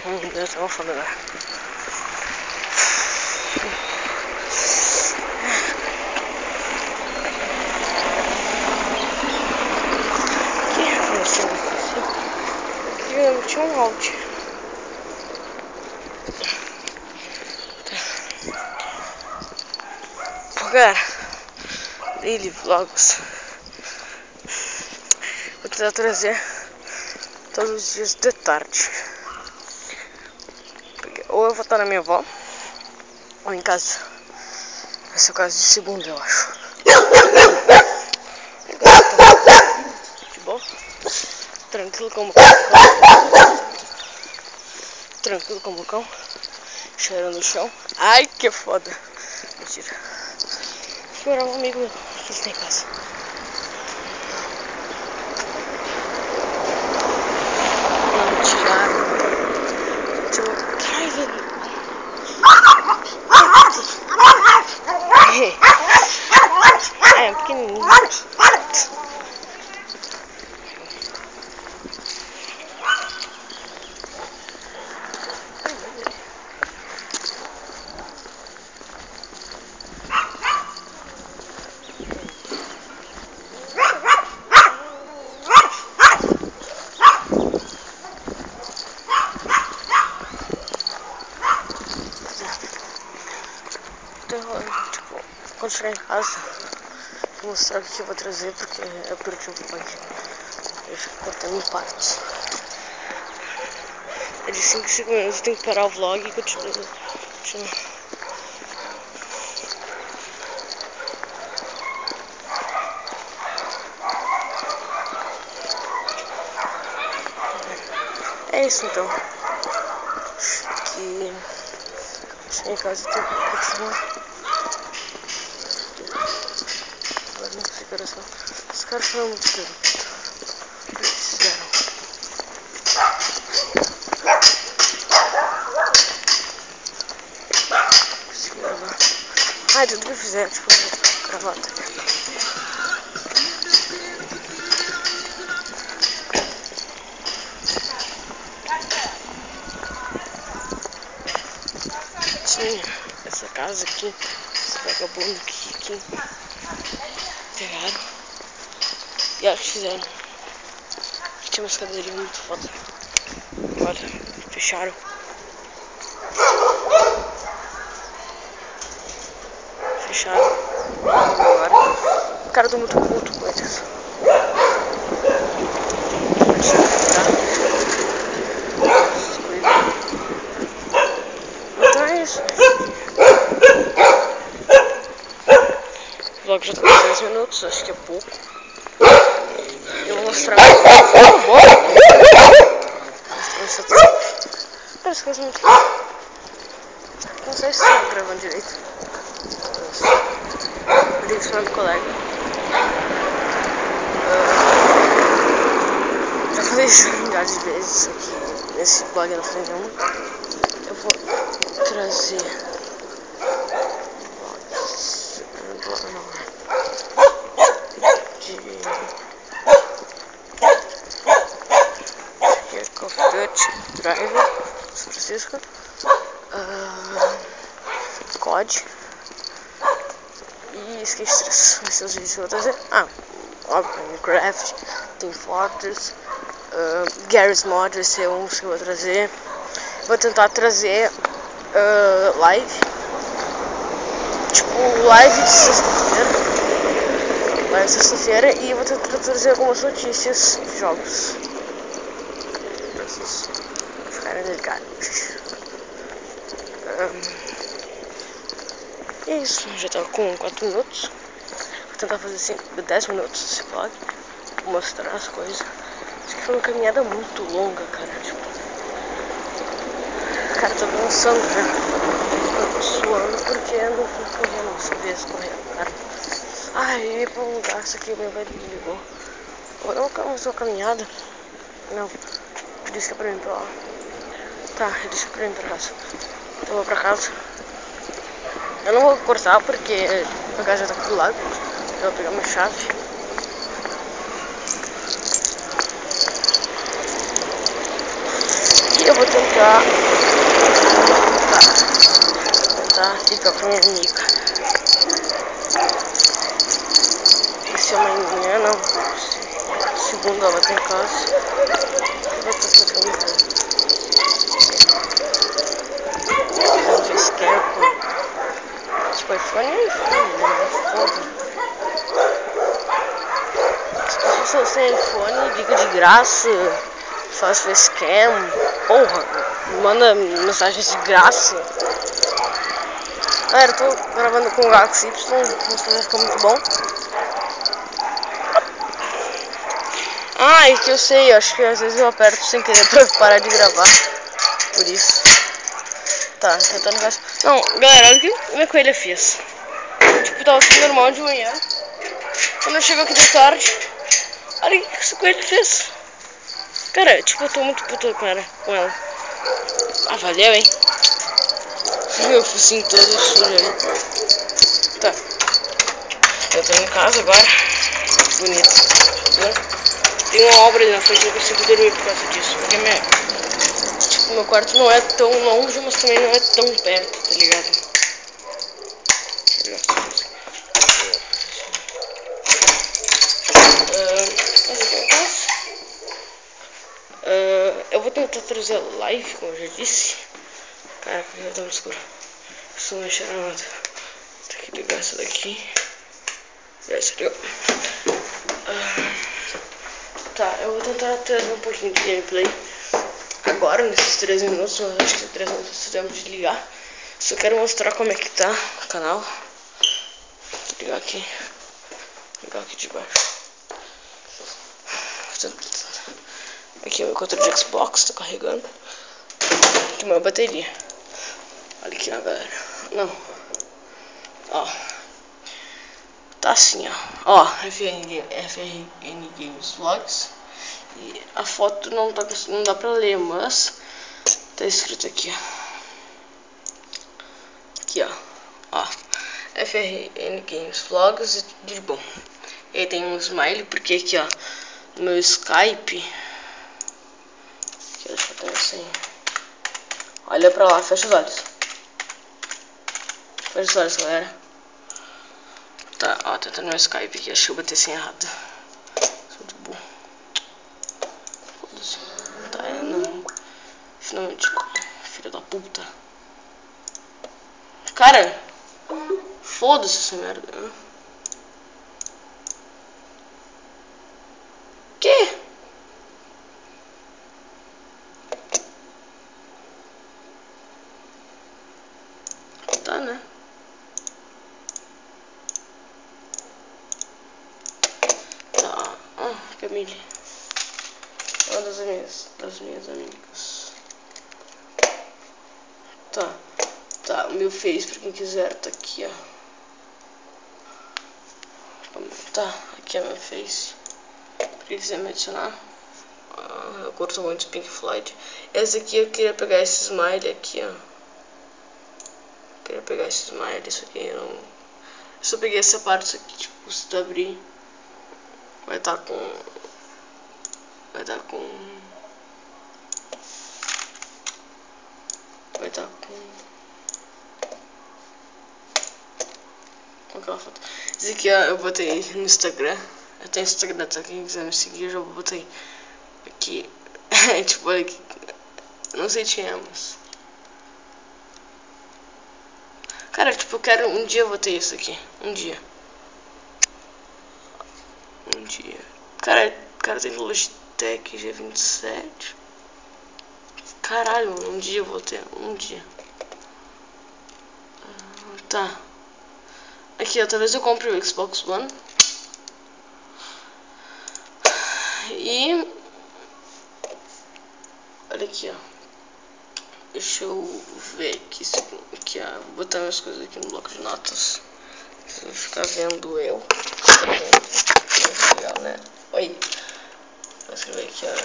Deus, eu vou falar agora. Aqui eu tinha um áudio. Cara, daily vlogs. Vou tentar trazer todos os dias de tarde. Porque ou eu vou estar na minha avó, ou em casa. Vai ser o caso de segunda, eu acho. De boa. Tranquilo como cão. Tranquilo como cão. Cheirando no chão. Ai, que foda. Mentira. Vou esperar um amigo meu que está em casa. Não tiraram. É pequenininho. Então, tipo, quando chegar em casa, vou mostrar o que eu vou trazer, porque eu perdi o vlog. Eu fico cortando em partes. É de 5 segundos, eu tenho que parar o vlog e continuar. É isso então. Acho que cheguei em casa e tenho que continuar. Agora não sei que horas são. Os caras foram muito cedo. O que eles fizeram? Consegui gravar. Ai, tudo que eu fizer, tipo, gravata. Tinha essa casa aqui, esse vagabundo aqui, pegaram e acho que fizeram. Tinha umas cadeirinhas muito foda. Olha, fecharam. Fecharam. Agora. O cara tá muito puto com eles. Então é isso. O vlog já tá com 10 minutos, acho que é pouco. Eu vou mostrar. Parece coisa muito. Não sei se tá gravando direito. Eu ligo isso pra meu colega. Já falei isso milhares de vezes aqui nesse blog, não falei nenhuma. Eu vou trazer de Coffee Dutch Driver São Francisco, COD e Skate 3. Vai ser os vídeos que eu vou trazer. Óbvio, Minecraft, Team Fortress, Garry's Mod vai ser um que eu vou trazer. Vou tentar trazer live, tipo live de sexta-feira, e vou tentar trazer algumas notícias de jogos pra vocês ficarem ligados. E é isso, já tá com 4 minutos. Vou tentar fazer 10 minutos esse vlog, mostrar as coisas. Acho que foi uma caminhada muito longa, cara. Tipo, o cara tá cansando, né? Eu tô suando porque ando correndo, às vezes correndo, cara. Ai, eu ia pra um lugar, isso aqui meu velho me ligou. Eu não começou a caminhada. Não, ele disse que é pra mim pra lá. Tá, ele disse que é pra mim pra casa. Então eu vou pra casa. Eu não vou cortar porque a casa já tá aqui do lado. Eu vou pegar minha chave. E eu vou tentar ficar com minha amiga. E se amanhã não, segunda ela tem casa, eu vou estar fazendo facecam com tipo iPhone é iPhone, né? Foda. Se as pessoas têm iPhone, liga de graça, faz facecam, porra, manda mensagens de graça. Galera, eu tô gravando com o Galaxy Y, não sei se vai ficar muito bom. Ah, e que eu sei, acho que às vezes eu aperto sem querer pra parar de gravar. Por isso. Tá, tentando gastar. Não, galera, olha o que minha coelha fez. Tipo, tava tudo normal de manhã. Quando eu chego aqui de tarde, olha o que essa coelha fez. Cara, tipo, eu tô muito puto com ela. Ah, valeu, hein? Meu focinho todo sujo ali. Tá. Eu tô em casa agora. Bonito. Tem uma obra ali na frente, eu não consigo dormir por causa disso. Porque meu quarto não é tão longe, mas também não é tão perto, tá ligado? Eu vou tentar trazer live, como eu já disse. Caraca, já tá no escuro. Estou mexendo na nada. Tem que ligar essa daqui. Essa ligou. Tá, eu vou tentar trazer um pouquinho de gameplay agora, nesses 3 minutos. Eu acho que 3 minutos temos de ligar. Só quero mostrar como é que tá o canal. Vou ligar aqui. Ligar aqui de baixo. Aqui é o meu controle de Xbox, tá carregando. Aqui é uma bateria. Olha aqui, ó, galera. Não. Ó. Tá assim, ó. Ó, FRN Games Vlogs. E a foto não dá pra ler, mas tá escrito aqui, ó. Aqui, ó. Ó. FRN Games Vlogs e tudo de bom. E aí tem um smile, porque aqui, ó, no meu Skype. Aqui, deixa eu ter assim. Olha pra lá, fecha os olhos. Fecha os olhos, galera. Tá, ó, tá no meu Skype aqui. Acho que eu botei assim errado. Sou muito burro. Foda-se. Tá, não. Finalmente, filho da puta. Cara, foda-se essa merda. Que? Tá, né? Tá. Camille. Uma das minhas amigas. Tá, o meu Face, pra quem quiser, tá aqui, ó. Tá, aqui é meu Face. Pra quem quiser me adicionar. Eu curto muito Pink Floyd. Esse aqui eu queria pegar esse smile aqui, ó. Queria pegar esse smile, isso aqui eu não... Eu só peguei essa parte aqui, tipo, se tu abrir, vai tá com... Vai tá com aquela foto. Esse aqui, ó, eu botei no Instagram. Eu tenho Instagram, tá? Quem quiser me seguir, eu já botei aqui. Tipo, olha aqui. Não sei tínhamos. Cara, tipo, eu quero... Um dia eu vou ter isso aqui. Um dia. Cara tem Logitech G27. Caralho, um dia eu vou ter. Um dia. Tá. Aqui, ó. Talvez eu compre o Xbox One. E... Olha aqui, ó. Deixa eu ver aqui, aqui ó, vou botar minhas coisas aqui no bloco de notas. Vocês vão ficar vendo eu. Legal, né? Oi. Vou escrever aqui, ó.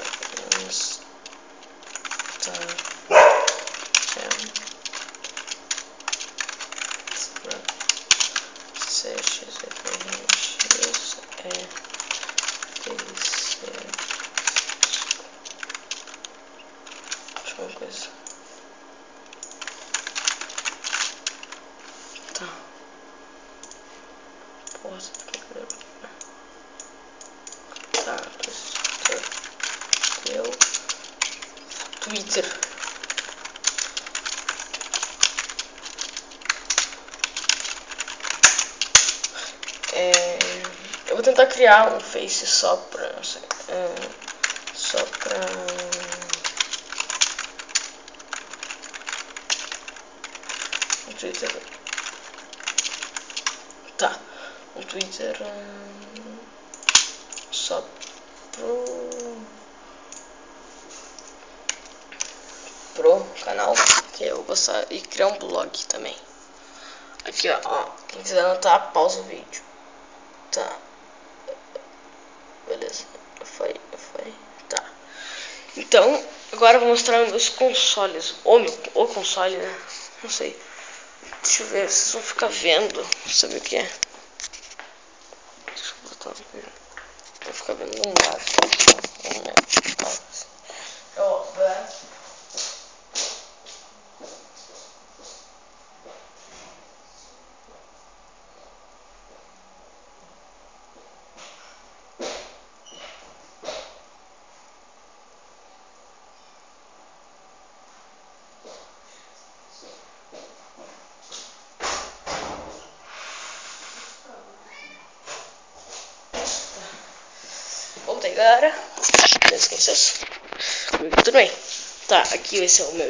Tá, meu Twitter. Eu vou tentar criar um Face só pra, não sei, só pra um Twitter. Tá, um Twitter só pro canal que eu vou gostar, e criar um blog também. Aqui ó, quem quiser anotar, pausa o vídeo. Tá, beleza, foi, tá. Então, agora eu vou mostrar meus consoles, ou console, né, não sei. Deixa eu ver, vocês vão ficar vendo, sabe o que é? Deixa eu botar aqui. Vou ficar vendo um Voltei, galera. Não esqueça. Tudo bem. Tá, aqui vai ser o meu